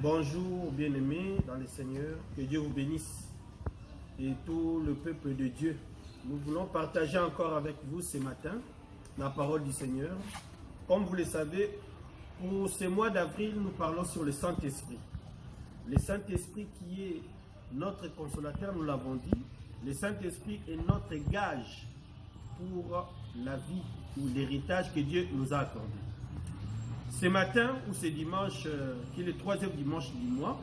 Bonjour bien-aimés dans le Seigneur, que Dieu vous bénisse et tout le peuple de Dieu. Nous voulons partager encore avec vous ce matin la parole du Seigneur. Comme vous le savez, pour ce mois d'avril, nous parlons sur le Saint-Esprit. Le Saint-Esprit qui est notre consolateur, nous l'avons dit. Le Saint-Esprit est notre gage pour la vie ou l'héritage que Dieu nous a accordé. Ce matin, ou ce dimanche, qui est le troisième dimanche du mois,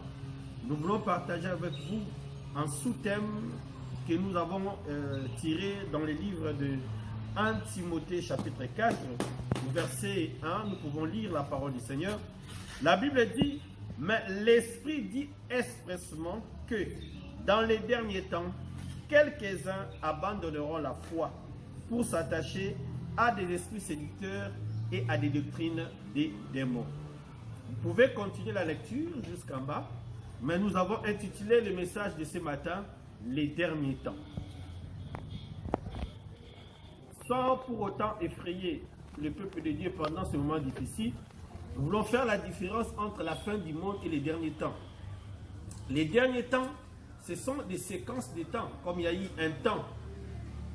nous voulons partager avec vous un sous-thème que nous avons tiré dans le livre de 1 Timothée chapitre 4, verset 1, nous pouvons lire la parole du Seigneur. La Bible dit, mais l'Esprit dit expressément que dans les derniers temps, quelques-uns abandonneront la foi pour s'attacher à des esprits séducteurs et à des doctrines des démons. Vous pouvez continuer la lecture jusqu'en bas, mais nous avons intitulé le message de ce matin, les derniers temps. Sans pour autant effrayer le peuple de Dieu pendant ce moment difficile, nous voulons faire la différence entre la fin du monde et les derniers temps. Les derniers temps, ce sont des séquences de temps. Comme il y a eu un temps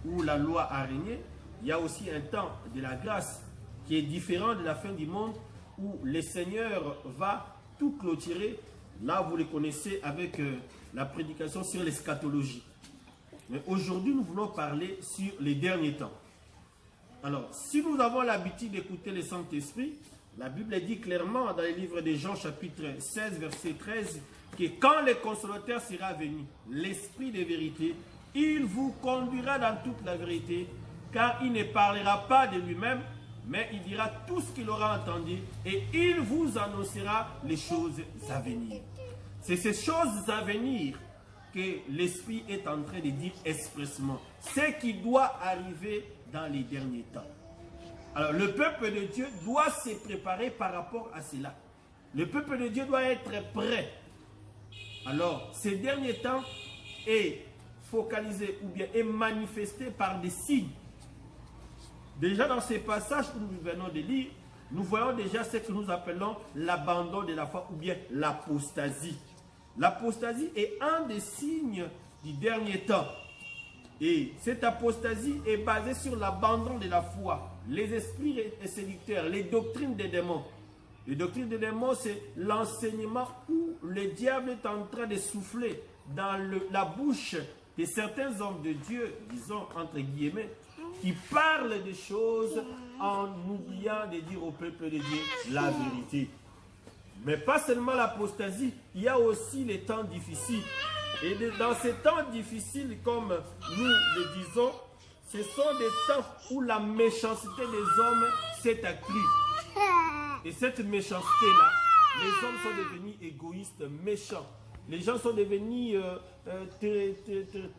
où la loi a régné, il y a aussi un temps de la grâce qui est différent de la fin du monde où le Seigneur va tout clôturer. Là, vous le connaissez avec la prédication sur l'eschatologie. Mais aujourd'hui, nous voulons parler sur les derniers temps. Alors, si nous avons l'habitude d'écouter le Saint-Esprit, la Bible dit clairement dans le livre de Jean, chapitre 16, verset 13, que quand le consolateur sera venu, l'Esprit de vérité, il vous conduira dans toute la vérité, car il ne parlera pas de lui-même, mais il dira tout ce qu'il aura entendu et il vous annoncera les choses à venir. C'est ces choses à venir que l'Esprit est en train de dire expressément. Ce qui doit arriver dans les derniers temps. Alors, le peuple de Dieu doit se préparer par rapport à cela. Le peuple de Dieu doit être prêt. Alors, ces derniers temps est focalisé ou bien est manifesté par des signes. Déjà dans ces passages que nous venons de lire, nous voyons déjà ce que nous appelons l'abandon de la foi ou bien l'apostasie. L'apostasie est un des signes du dernier temps. Et cette apostasie est basée sur l'abandon de la foi, les esprits séducteurs, les doctrines des démons. Les doctrines des démons, c'est l'enseignement où le diable est en train de souffler dans la bouche de certains hommes de Dieu, disons entre guillemets, qui parlent des choses en oubliant de dire au peuple de Dieu la vérité. Mais pas seulement l'apostasie, il y a aussi les temps difficiles. Et dans ces temps difficiles, comme nous le disons, ce sont des temps où la méchanceté des hommes s'est accrue. Et cette méchanceté-là, les hommes sont devenus égoïstes, méchants. Les gens sont devenus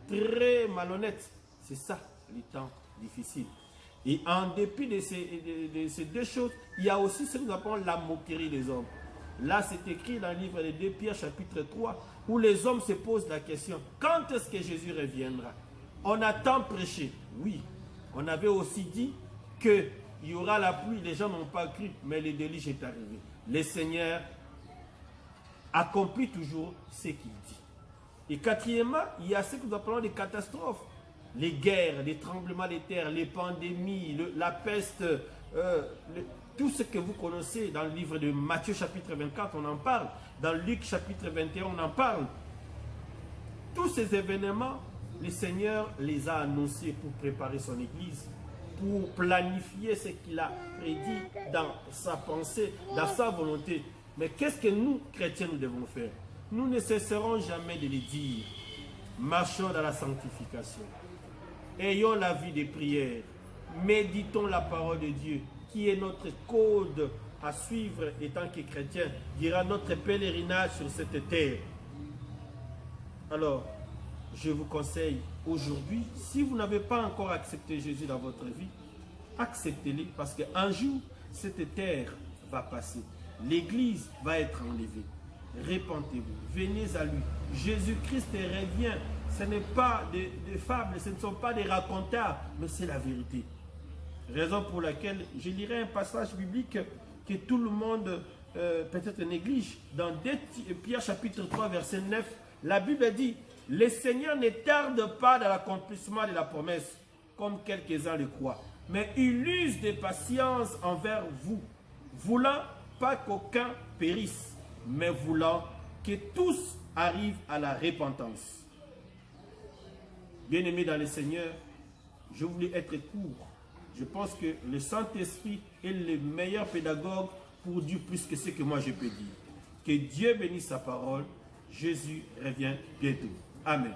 très malhonnêtes. C'est ça, les temps difficiles. Et en dépit de ces deux choses, il y a aussi ce que nous appelons la moquerie des hommes. Là, c'est écrit dans le livre de 2 Pierre, chapitre 3, où les hommes se posent la question, quand est-ce que Jésus reviendra? On a tant prêché, oui. On avait aussi dit qu'il y aura la pluie, les gens n'ont pas cru, mais le déluge est arrivé. Le Seigneur accomplit toujours ce qu'il dit. Et quatrièmement, il y a ce que nous appelons des catastrophes. Les guerres, les tremblements de terre, les pandémies, la peste, tout ce que vous connaissez dans le livre de Matthieu chapitre 24, on en parle. Dans Luc chapitre 21, on en parle. Tous ces événements, le Seigneur les a annoncés pour préparer son Église, pour planifier ce qu'il a prédit dans sa pensée, dans sa volonté. Mais qu'est-ce que nous, chrétiens, nous devons faire? Nous ne cesserons jamais de le dire. Marchons dans la sanctification. Ayons la vie des prières. Méditons la parole de Dieu, qui est notre code à suivre en tant que chrétien, dira notre pèlerinage sur cette terre. Alors, je vous conseille aujourd'hui, si vous n'avez pas encore accepté Jésus dans votre vie, acceptez-le parce qu'un jour, cette terre va passer. L'Église va être enlevée. Répentez-vous, venez à lui. Jésus-Christ revient. Ce n'est pas des fables, ce ne sont pas des racontars, mais c'est la vérité. Raison pour laquelle je lirai un passage biblique que tout le monde peut-être néglige. Dans 2 Pierre chapitre 3 verset 9, la Bible dit, le Seigneur ne tarde pas dans l'accomplissement de la promesse, comme quelques-uns le croient, mais il use de patience envers vous, voulant pas qu'aucun périsse, mais voulant que tous arrivent à la repentance. Bien-aimés dans le Seigneur, je voulais être court. Je pense que le Saint-Esprit est le meilleur pédagogue pour dire plus que ce que moi je peux dire. Que Dieu bénisse sa parole. Jésus revient bientôt. Amen.